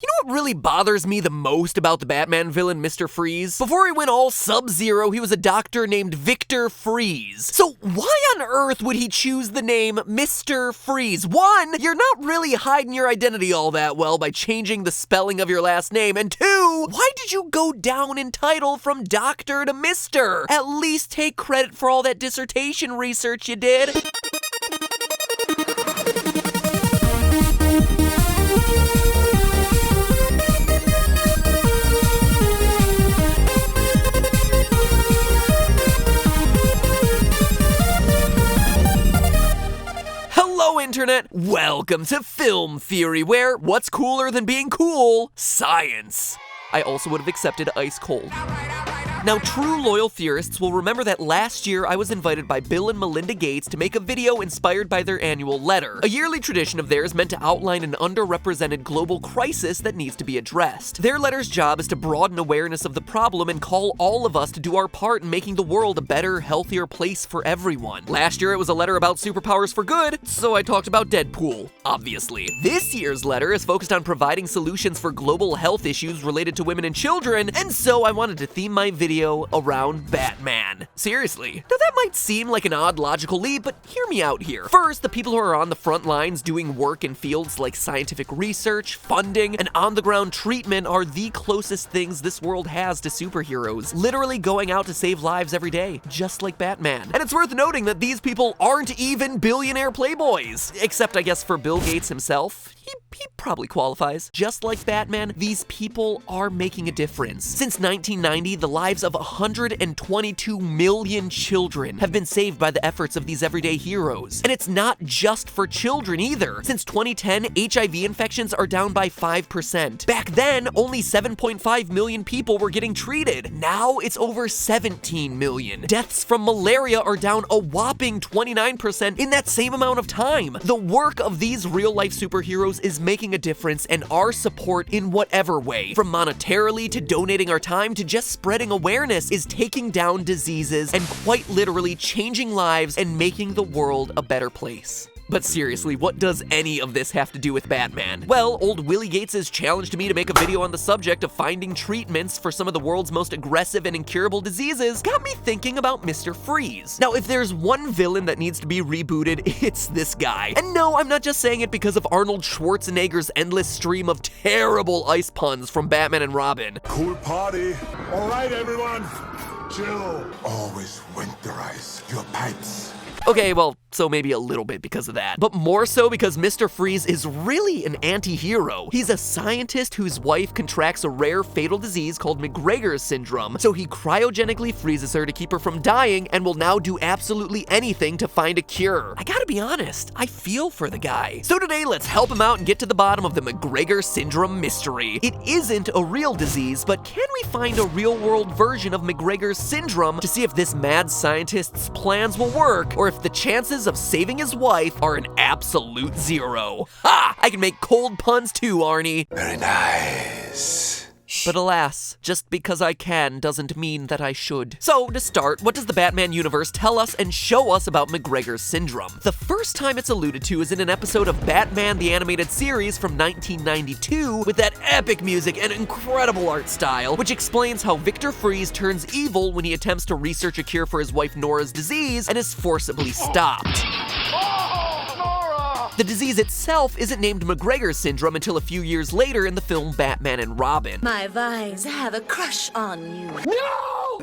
You know what really bothers me the most about the Batman villain, Mr. Freeze? Before he went all Sub-Zero, he was a doctor named Victor Freeze. So why on earth would he choose the name Mr. Freeze? One, you're not really hiding your identity all that well by changing the spelling of your last name. And two, why did you go down in title from doctor to Mr.? At least take credit for all that dissertation research you did. Internet, welcome to Film Theory, where what's cooler than being cool? Science. I also would have accepted ice cold. Now, true loyal theorists will remember that last year I was invited by Bill and Melinda Gates to make a video inspired by their annual letter, a yearly tradition of theirs meant to outline an underrepresented global crisis that needs to be addressed. Their letter's job is to broaden awareness of the problem and call all of us to do our part in making the world a better, healthier place for everyone. Last year it was a letter about superpowers for good, so I talked about Deadpool, obviously. This year's letter is focused on providing solutions for global health issues related to women and children, and so I wanted to theme my video around Batman. Seriously. Now that might seem like an odd logical leap, but hear me out here. First, the people who are on the front lines doing work in fields like scientific research, funding, and on-the-ground treatment are the closest things this world has to superheroes, literally going out to save lives every day, just like Batman. And it's worth noting that these people aren't even billionaire playboys, except I guess for Bill Gates himself. He probably qualifies. Just like Batman, these people are making a difference. Since 1990, the lives of 122 million children have been saved by the efforts of these everyday heroes. And it's not just for children either. Since 2010, HIV infections are down by 5%. Back then, only 7.5 million people were getting treated. Now it's over 17 million. Deaths from malaria are down a whopping 29% in that same amount of time. The work of these real-life superheroes is making a difference, and our support in whatever way, from monetarily to donating our time to just spreading awareness, is taking down diseases and quite literally changing lives and making the world a better place. But seriously, what does any of this have to do with Batman? Well, old Willie Gates has challenged me to make a video on the subject of finding treatments for some of the world's most aggressive and incurable diseases. Got me thinking about Mr. Freeze. Now, if there's one villain that needs to be rebooted, it's this guy. And no, I'm not just saying it because of Arnold Schwarzenegger's endless stream of terrible ice puns from Batman and Robin. Cool party. All right, everyone. Chill. Always winterize your pipes. Okay, well, so maybe a little bit because of that. But more so because Mr. Freeze is really an anti-hero. He's a scientist whose wife contracts a rare fatal disease called MacGregor Syndrome, so he cryogenically freezes her to keep her from dying and will now do absolutely anything to find a cure. I gotta be honest, I feel for the guy. So today, let's help him out and get to the bottom of the MacGregor Syndrome mystery. It isn't a real disease, but can we find a real-world version of MacGregor Syndrome to see if this mad scientist's plans will work, or if the chances of saving his wife are an absolute zero. Ha! I can make cold puns too, Arnie. Very nice. But alas, just because I can doesn't mean that I should. So, to start, what does the Batman universe tell us and show us about MacGregor Syndrome? The first time it's alluded to is in an episode of Batman the Animated Series from 1992 with that epic music and incredible art style, which explains how Victor Freeze turns evil when he attempts to research a cure for his wife Nora's disease and is forcibly stopped. The disease itself isn't named MacGregor Syndrome until a few years later in the film Batman and Robin. My vines have a crush on you. No!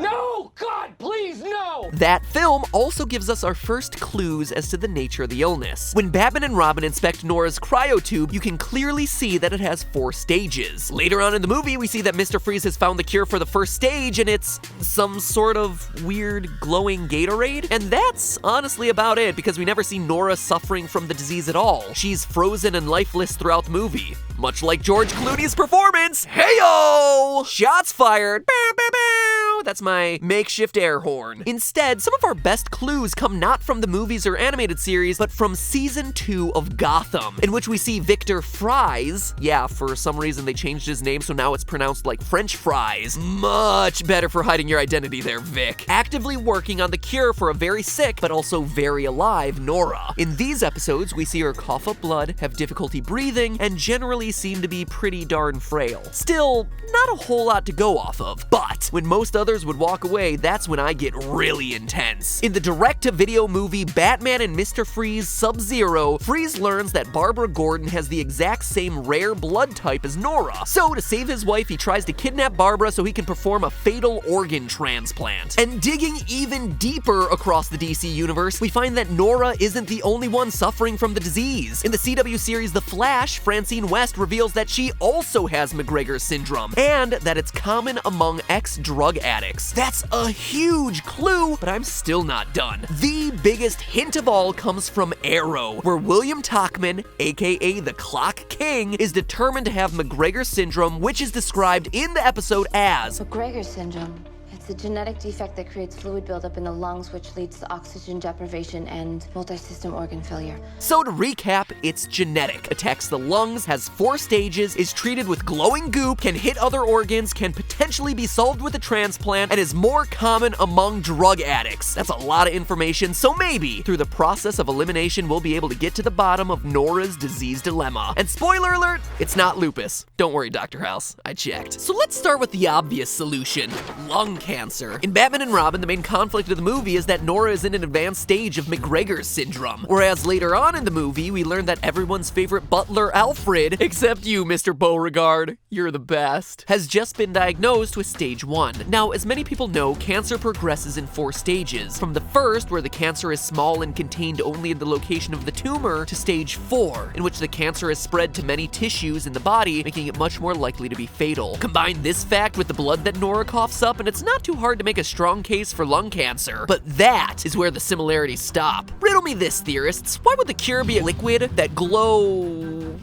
No! God, please, no! That film also gives us our first clues as to the nature of the illness. When Batman and Robin inspect Nora's cryotube, you can clearly see that it has 4 stages. Later on in the movie, we see that Mr. Freeze has found the cure for the first stage, and it's some sort of weird glowing Gatorade. And that's honestly about it, because we never see Nora suffering from the disease at all. She's frozen and lifeless throughout the movie. Much like George Clooney's performance. Heyo! Shots fired. Bow, bow, bow. That's my makeshift air horn. Instead, some of our best clues come not from the movies or animated series, but from season 2 of Gotham, in which we see Victor Fries. Yeah, for some reason they changed his name, so now it's pronounced like French fries. Much better for hiding your identity there, Vic. Actively working on the cure for a very sick, but also very alive Nora. In these episodes, we see her cough up blood, have difficulty breathing, and generally seem to be pretty darn frail. Still, not a whole lot to go off of, but when most others would walk away, that's when I get really intense. In the direct-to-video movie Batman and Mr. Freeze Sub-Zero, Freeze learns that Barbara Gordon has the exact same rare blood type as Nora. So to save his wife, he tries to kidnap Barbara so he can perform a fatal organ transplant. And digging even deeper across the DC universe, we find that Nora isn't the only one suffering from the disease. In the CW series The Flash, Francine West reveals that she also has MacGregor Syndrome, and that it's common among ex-drug addicts. That's a huge clue, but I'm still not done. The biggest hint of all comes from Arrow, where William Tachman, aka the Clock King, is determined to have MacGregor Syndrome, which is described in the episode as MacGregor Syndrome. It's a genetic defect that creates fluid buildup in the lungs, which leads to oxygen deprivation and multi-system organ failure. So to recap, it's genetic, attacks the lungs, has 4 stages, is treated with glowing goop, can hit other organs, can potentially be solved with a transplant, and is more common among drug addicts. That's a lot of information, so maybe through the process of elimination, we'll be able to get to the bottom of Nora's disease dilemma. And spoiler alert, it's not lupus. Don't worry, Dr. House, I checked. So let's start with the obvious solution, lung cancer. In Batman and Robin, the main conflict of the movie is that Nora is in an advanced stage of MacGregor Syndrome. Whereas later on in the movie, we learn that everyone's favorite butler, Alfred, except you, Mr. Beauregard, you're the best, has just been diagnosed with stage 1. Now, as many people know, cancer progresses in 4 stages. From the first, where the cancer is small and contained only in the location of the tumor, to stage 4, in which the cancer is spread to many tissues in the body, making it much more likely to be fatal. Combine this fact with the blood that Nora coughs up, and it's not too hard to make a strong case for lung cancer. But that is where the similarities stop. Riddle me this, theorists. Why would the cure be a liquid that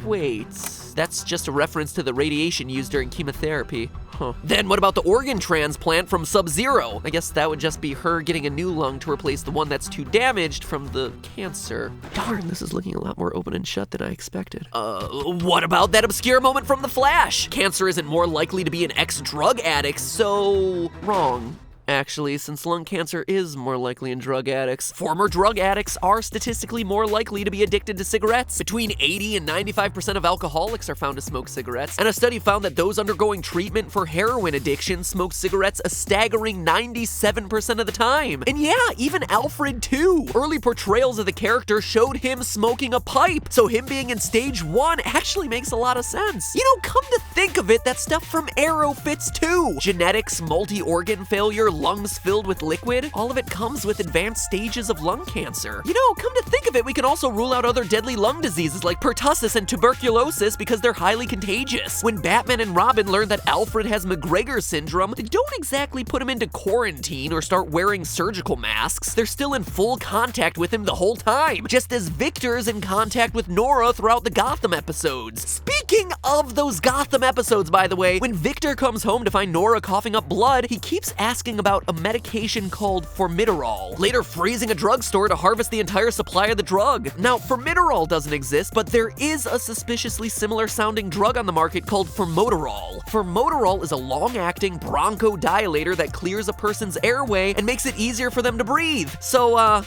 Wait, that's just a reference to the radiation used during chemotherapy. Huh. Then what about the organ transplant from Sub-Zero? I guess that would just be her getting a new lung to replace the one that's too damaged from the cancer. Darn, this is looking a lot more open and shut than I expected. What about that obscure moment from The Flash? Cancer isn't more likely to be an ex-drug addict, so wrong. Actually, since lung cancer is more likely in drug addicts, former drug addicts are statistically more likely to be addicted to cigarettes. Between 80 and 95% of alcoholics are found to smoke cigarettes, and a study found that those undergoing treatment for heroin addiction smoke cigarettes a staggering 97% of the time. And yeah, even Alfred too. Early portrayals of the character showed him smoking a pipe, so him being in stage 1 actually makes a lot of sense. You know, come to think of it, that stuff from Arrow fits too. Genetics, multi-organ failure, lungs filled with liquid, all of it comes with advanced stages of lung cancer. You know, come to think of it, we can also rule out other deadly lung diseases like pertussis and tuberculosis because they're highly contagious. When Batman and Robin learn that Alfred has MacGregor Syndrome, they don't exactly put him into quarantine or start wearing surgical masks. They're still in full contact with him the whole time, just as Victor's in contact with Nora throughout the Gotham episodes. Speaking of those Gotham episodes, by the way, when Victor comes home to find Nora coughing up blood, he keeps asking about a medication called formoterol, later freezing a drugstore to harvest the entire supply of the drug. Now, formoterol doesn't exist, but there is a suspiciously similar sounding drug on the market called formoterol. Formoterol is a long-acting bronchodilator that clears a person's airway and makes it easier for them to breathe. So, I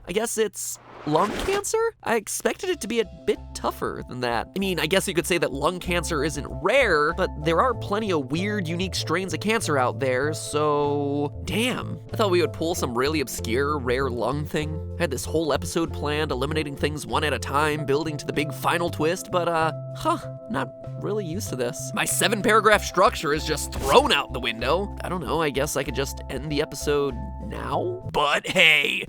guess it's lung cancer? I expected it to be a bit tougher than that. I mean, I guess you could say that lung cancer isn't rare, but there are plenty of weird, unique strains of cancer out there, so damn. I thought we would pull some really obscure, rare lung thing. I had this whole episode planned, eliminating things one at a time, building to the big final twist, but not really used to this. My 7-paragraph structure is just thrown out the window. I don't know, I guess I could just end the episode now? But hey,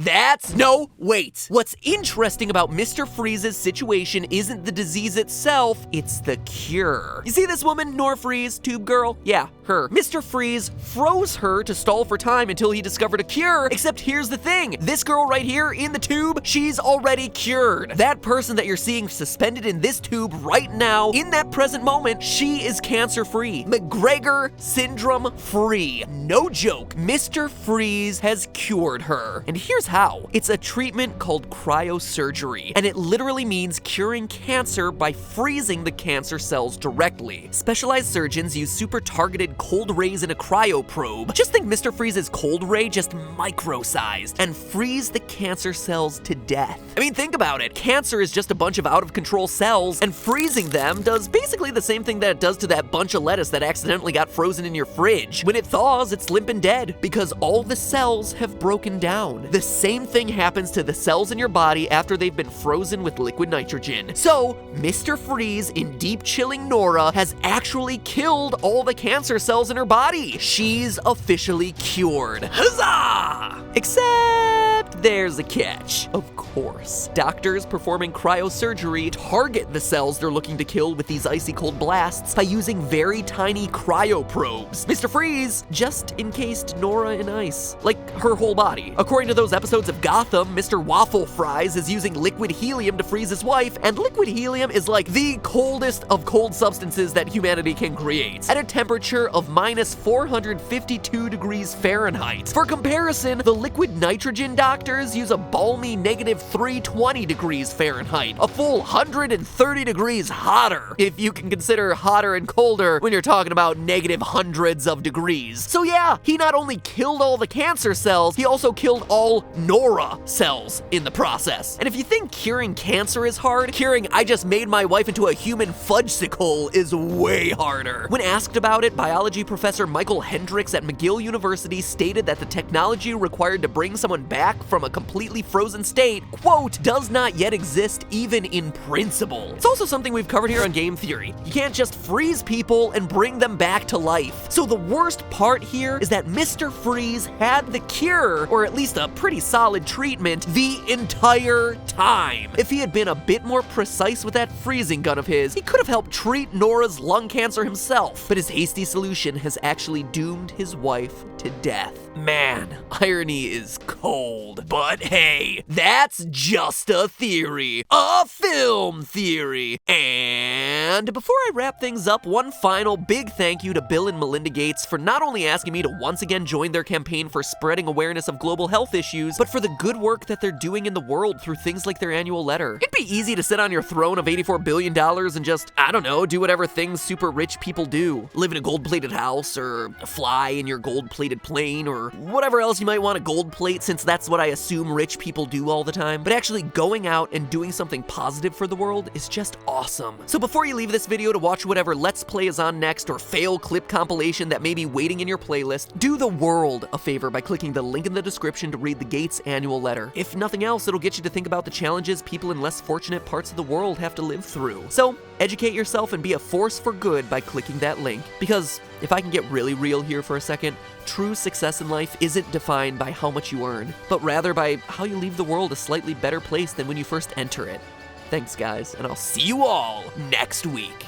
wait. What's interesting about Mr. Freeze's situation isn't the disease itself, it's the cure. You see this woman, Nora Freeze, tube girl? Yeah, her. Mr. Freeze froze her to stall for time until he discovered a cure, except here's the thing. This girl right here in the tube, she's already cured. That person that you're seeing suspended in this tube right now, in that present moment, she is cancer-free. MacGregor Syndrome free. No joke. Mr. Freeze has cured her. And here's how. It's a treatment called cryosurgery, and it literally means curing cancer by freezing the cancer cells directly. Specialized surgeons use super targeted cold rays in a cryo probe. Just think Mr. Freeze's cold ray just micro-sized and freeze the cancer cells to death. I mean, think about it. Cancer is just a bunch of out-of-control cells, and freezing them does basically the same thing that it does to that bunch of lettuce that accidentally got frozen in your fridge. When it thaws, it's limp and dead because all the cells have broken down. The same thing happens to the cells in your body after they've been frozen with liquid nitrogen. So, Mr. Freeze in deep chilling Nora has actually killed all the cancer cells in her body. She's officially cured. Huzzah! Except there's a catch. Of course. Doctors performing cryosurgery target the cells they're looking to kill with these icy cold blasts by using very tiny cryo probes. Mr. Freeze just encased Nora in ice, like her whole body. According to those episodes of Gotham, Mr. Waffle Fries is using liquid helium to freeze his wife, and liquid helium is like the coldest of cold substances that humanity can create, at a temperature of minus 452 degrees Fahrenheit. For comparison, the liquid nitrogen doctors use a balmy negative 320 degrees Fahrenheit, a full 130 degrees hotter, if you can consider hotter and colder when you're talking about negative hundreds of degrees. So yeah, he not only killed all the cancer cells, he also killed all Nora cells in the process. And if you think curing cancer is hard, curing I just made my wife into a human fudgesicle is way harder. When asked about it, biology professor Michael Hendricks at McGill University stated that the technology required to bring someone back from a completely frozen state, quote, does not yet exist even in principle. It's also something we've covered here on Game Theory. You can't just freeze people and bring them back to life. So the worst part here is that Mr. Freeze had the cure, or at least a pretty solid treatment, the entire time. If he had been a bit more precise with that freezing gun of his, he could have helped treat Nora's lung cancer himself. But his hasty solution has actually doomed his wife to death. Man, irony is cold. But hey, that's just a theory. A film theory. And before I wrap things up, one final big thank you to Bill and Melinda Gates for not only asking me to once again join their campaign for spreading awareness of global health issues, but for the good work that they're doing in the world through things like their annual letter. It'd be easy to sit on your throne of $84 billion and just, I don't know, do whatever things super rich people do. Live in a gold-plated house, or fly in your gold-plated plane, or whatever else you might want to gold plate, since that's what I assume rich people do all the time. But actually going out and doing something positive for the world is just awesome. So before you leave this video to watch whatever Let's Play is on next or fail clip compilation that may be waiting in your playlist, do the world a favor by clicking the link in the description to read the Gates annual letter. If nothing else, it'll get you to think about the challenges people in less fortunate parts of the world have to live through. So educate yourself and be a force for good by clicking that link. Because if I can get really real here for a second, true success in life isn't defined by how much you earn, but rather by how you leave the world a slightly better place than when you first enter it. Thanks guys, and I'll see you all next week.